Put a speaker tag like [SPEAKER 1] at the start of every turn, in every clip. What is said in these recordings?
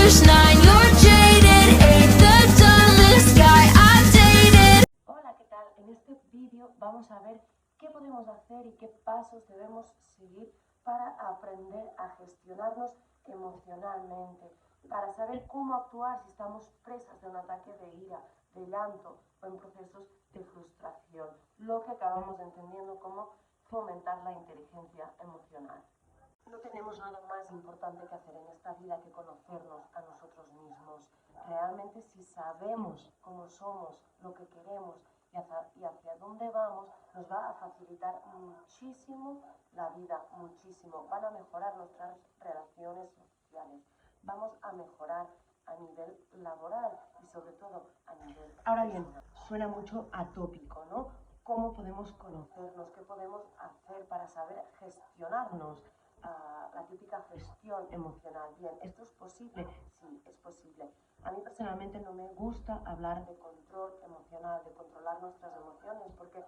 [SPEAKER 1] push 9, you're jaded. 8, the dumbest guy I've dated.
[SPEAKER 2] Hola, ¿qué tal? En este vídeo vamos a ver qué podemos hacer y qué pasos debemos seguir para aprender a gestionarnos emocionalmente, para saber cómo actuar si estamos presas de un ataque de ira, de llanto o en procesos de frustración, lo que acabamos entendiendo como fomentar la inteligencia emocional. No tenemos nada más importante que hacer en esta vida que conocernos a nosotros mismos. Realmente si sabemos cómo somos, lo que queremos y hacia dónde vamos, nos va a facilitar muchísimo la vida, muchísimo. Van a mejorar nuestras relaciones sociales, vamos a mejorar a nivel laboral y sobre todo a nivel... Ahora bien, suena mucho atópico, ¿no? ¿Cómo podemos conocernos? ¿Qué podemos hacer para saber gestionarnos? La típica gestión emocional. Bien, ¿esto es posible? Sí, es posible. A mí personalmente no me gusta hablar de control emocional, de controlar nuestras emociones, porque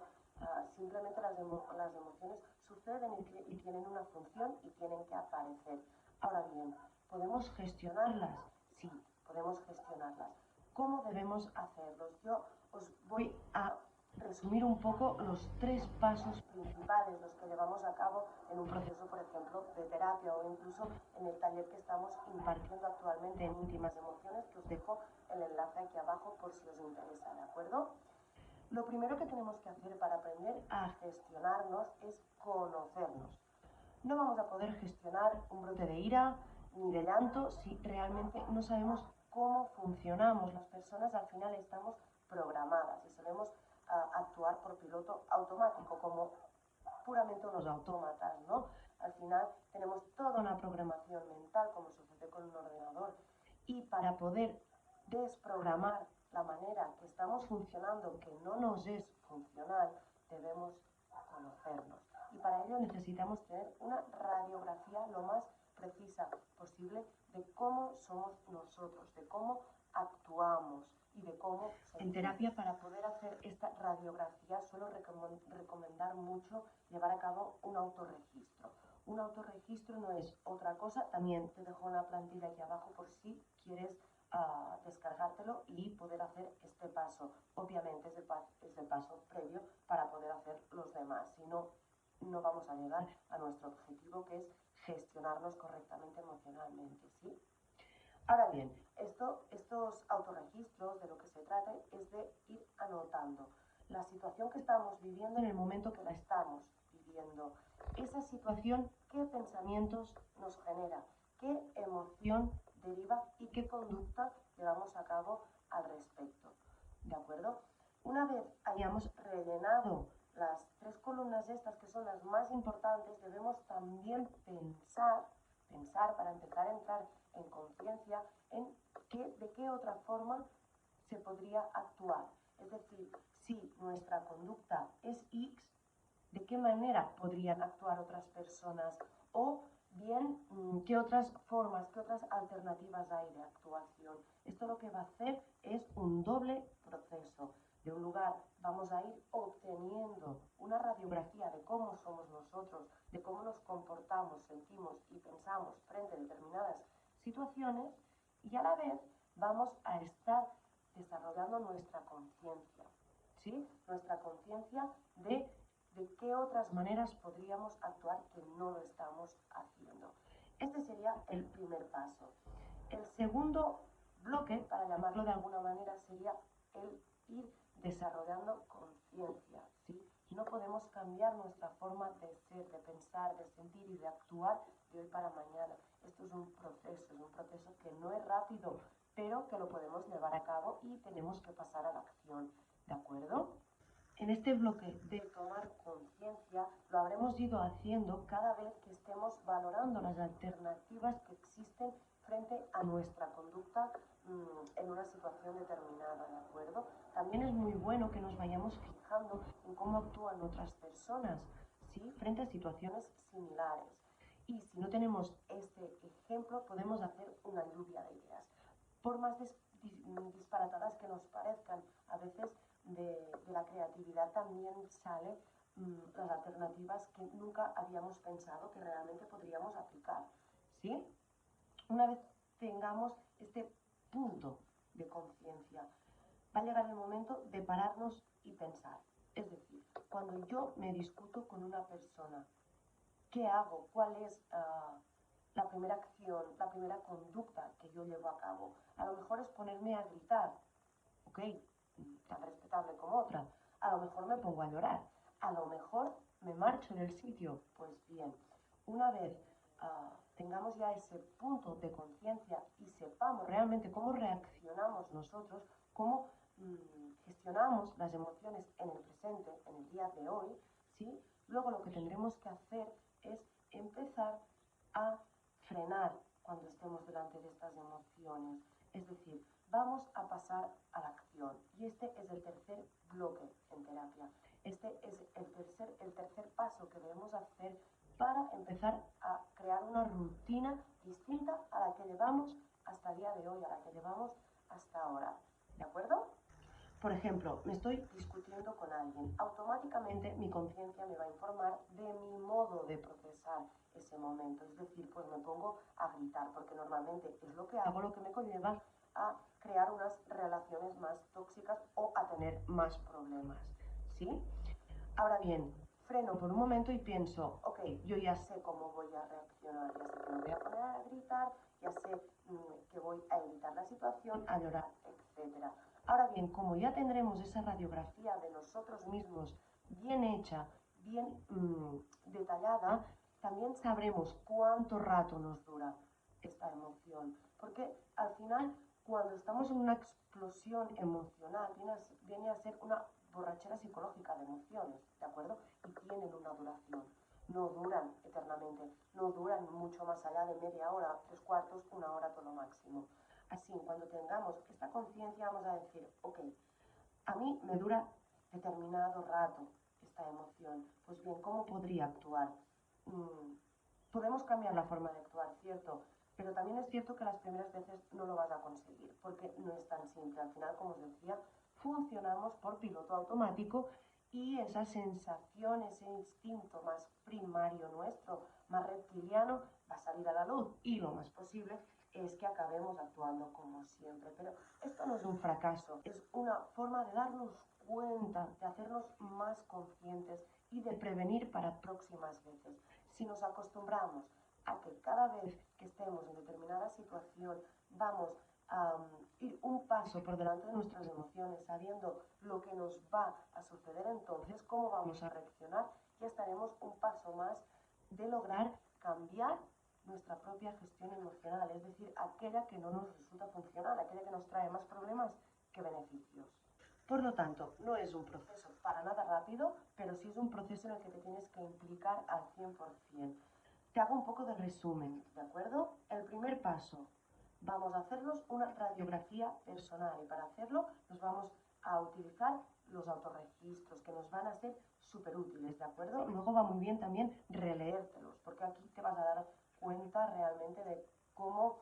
[SPEAKER 2] simplemente las emociones suceden y tienen una función y tienen que aparecer. Ahora bien, ¿podemos gestionarlas? Sí, podemos gestionarlas. ¿Cómo debemos hacerlos? Yo os voy a resumir un poco los 3 pasos principales, los que llevamos a cabo en un proceso, por ejemplo, de terapia o incluso en el taller que estamos impartiendo actualmente en íntimas emociones, que os dejo el enlace aquí abajo por si os interesa, ¿de acuerdo? Lo primero que tenemos que hacer para aprender a gestionarnos es conocernos. No vamos a poder gestionar un brote de ira ni de llanto si realmente no sabemos cómo funcionamos. Las personas al final estamos programadas y solemos actuar por piloto automático, como puramente unos autómatas, ¿no? Al final tenemos toda una programación mental, como sucede con un ordenador, y para poder desprogramar la manera que estamos funcionando, que no nos es funcional, debemos conocernos. Y para ello necesitamos tener una radiografía lo más precisa posible de cómo somos nosotros, de cómo actuamos y de cómo... En terapia, para poder hacer esta radiografía, suelo recomendar mucho llevar a cabo un autorregistro. Un autorregistro no es otra cosa, también te dejo una plantilla aquí abajo por si quieres descargártelo y poder hacer este paso. Obviamente es el paso previo para poder hacer los demás, si no, no vamos a llegar a nuestro objetivo, que es gestionarnos correctamente emocionalmente, ¿sí? Ahora bien, estos autorregistros, de lo que se trata es de ir anotando la situación que estamos viviendo en el momento que la estamos viviendo. Esa situación, qué pensamientos nos genera, qué emoción deriva y qué conducta llevamos a cabo al respecto. ¿De acuerdo? Una vez hayamos rellenado las 3 columnas estas, que son las más importantes, debemos también pensar para empezar a entrar en conciencia en de qué otra forma se podría actuar. Es decir, si nuestra conducta es X, ¿de qué manera podrían actuar otras personas? O bien, ¿qué otras formas, qué otras alternativas hay de actuación? Esto lo que va a hacer es un doble proceso. De un lugar vamos a ir obteniendo una radiografía de cómo somos nosotros, de cómo nos comportamos, sentimos y pensamos frente a determinadas situaciones, y a la vez vamos a estar desarrollando nuestra conciencia, ¿sí? Nuestra conciencia de qué otras maneras podríamos actuar que no lo estamos haciendo. Este sería el primer paso. El segundo bloque, para llamarlo de alguna manera, sería el ir desarrollando conciencia, ¿sí? No podemos cambiar nuestra forma de ser, de pensar, de sentir y de actuar de hoy para mañana. Esto es un proceso que no es rápido, pero que lo podemos llevar a cabo y tenemos que pasar a la acción, ¿de acuerdo? En este bloque de tomar conciencia lo habremos ido haciendo cada vez que estemos valorando las alternativas que existen frente a nuestra conducta en una situación determinada, ¿de acuerdo? También es muy bueno que nos vayamos fijando en cómo actúan otras personas, ¿sí? Frente a situaciones similares. Y si no tenemos este ejemplo, podemos hacer una lluvia de ideas. Por más disparatadas que nos parezcan, a veces de la creatividad también salen las alternativas que nunca habíamos pensado que realmente podríamos aplicar, ¿sí? Una vez tengamos este punto de conciencia. Va a llegar el momento de pararnos y pensar. Es decir, cuando yo me discuto con una persona, ¿qué hago? ¿Cuál es la primera acción, la primera conducta que yo llevo a cabo? A lo mejor es ponerme a gritar, ok, tan respetable como otra. A lo mejor me pongo a llorar. A lo mejor me marcho del sitio. Pues bien, una vez tengamos ya ese punto de conciencia y sepamos realmente cómo reaccionamos nosotros, cómo gestionamos las emociones en el presente, en el día de hoy, ¿sí? Luego lo que tendremos que hacer es empezar a frenar cuando estemos delante de estas emociones. Es decir, vamos a pasar a la acción. Y este es el tercer bloque en terapia. Este es el tercer paso que debemos hacer para empezar a crear una rutina distinta a la que llevamos hasta el día de hoy, a la que llevamos hasta ahora. ¿De acuerdo? Por ejemplo, me estoy discutiendo con alguien. Automáticamente mi conciencia me va a informar de mi modo de procesar ese momento. Es decir, pues me pongo a gritar, porque normalmente es lo que hago, lo que me conlleva a crear unas relaciones más tóxicas o a tener más problemas. ¿Sí? Ahora bien, freno por un momento y pienso, ok, yo ya sé cómo voy a reaccionar, ya sé que me voy a poner a gritar, ya sé que voy a evitar la situación, a llorar, etc. Ahora bien, como ya tendremos esa radiografía de nosotros mismos bien hecha, bien detallada, también sabremos cuánto rato nos dura esta emoción. Porque al final, cuando estamos en una explosión emocional, viene a ser una borrachera psicológica de emociones, ¿de acuerdo? Y tienen una duración. No duran eternamente, no duran mucho más allá de media hora, 3/4, 1 hora todo lo máximo. Así, cuando tengamos esta conciencia, vamos a decir, ok, a mí me dura determinado rato esta emoción. Pues bien, ¿cómo podría actuar? Podemos cambiar la forma de actuar, ¿cierto? Pero también es cierto que las primeras veces no lo vas a conseguir, porque no es tan simple. Al final, como os decía, funcionamos por piloto automático y esa sensación, ese instinto más primario nuestro, más reptiliano, va a salir a la luz y lo más posible es que acabemos actuando como siempre. Pero esto no es un fracaso, es una forma de darnos cuenta, de hacernos más conscientes y de prevenir para próximas veces. Si nos acostumbramos a que cada vez que estemos en determinada situación vamos a ir un paso por delante de nuestras emociones, sabiendo lo que nos va a suceder entonces, cómo vamos a reaccionar, ya estaremos un paso más de lograr cambiar nuestra propia gestión emocional, es decir, aquella que no nos resulta funcional, aquella que nos trae más problemas que beneficios. Por lo tanto, no es un proceso para nada rápido, pero sí es un proceso en el que te tienes que implicar al 100%. Te hago un poco de resumen, ¿de acuerdo? El primer paso, vamos a hacernos una radiografía personal y para hacerlo nos vamos a utilizar los autorregistros que nos van a ser súper útiles, ¿de acuerdo? Luego va muy bien también releértelos, porque aquí te vas a dar cuenta realmente de cómo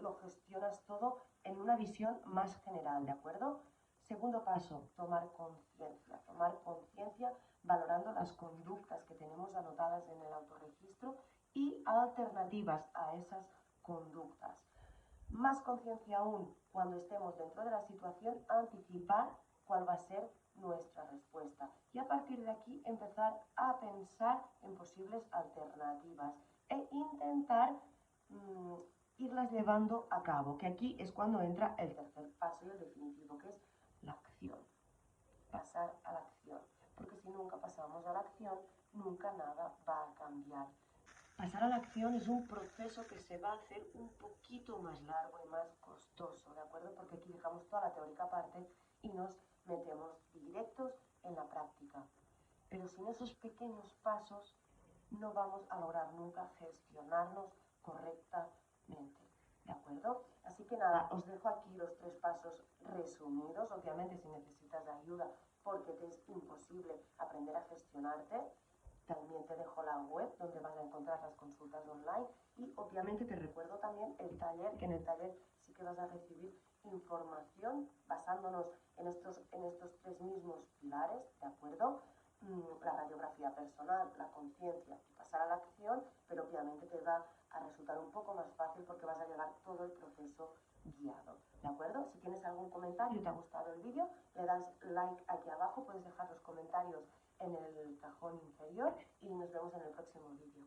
[SPEAKER 2] lo gestionas todo en una visión más general, ¿de acuerdo? Segundo paso, tomar conciencia valorando las conductas que tenemos anotadas en el autorregistro y alternativas a esas conductas. Más conciencia aún cuando estemos dentro de la situación, anticipar cuál va a ser nuestra respuesta y a partir de aquí empezar a pensar en posibles alternativas e intentar irlas llevando a cabo, que aquí es cuando entra el tercer paso y el definitivo, que es la acción, pasar a la acción, porque si nunca pasamos a la acción, nunca nada va a cambiar. Pasar a la acción es un proceso que se va a hacer un poquito más largo y más costoso, ¿de acuerdo? Porque aquí dejamos toda la teórica parte y nos metemos directos en la práctica. Pero sin esos pequeños pasos no vamos a lograr nunca gestionarnos correctamente, ¿de acuerdo? Así que nada, os dejo aquí los 3 pasos resumidos. Obviamente si necesitas ayuda porque te es imposible aprender a gestionarte, también te dejo la web donde vas a encontrar las consultas online y obviamente te recuerdo también el taller, que en el taller sí que vas a recibir información basándonos en estos 3 mismos pilares, ¿de acuerdo? la radiografía personal, la conciencia, pasar a la acción, pero obviamente te va a resultar un poco más fácil porque vas a llevar todo el proceso guiado, ¿de acuerdo? Si tienes algún comentario y te ha gustado el vídeo, le das like aquí abajo, puedes dejar los comentarios en el cajón inferior y nos vemos en el próximo vídeo.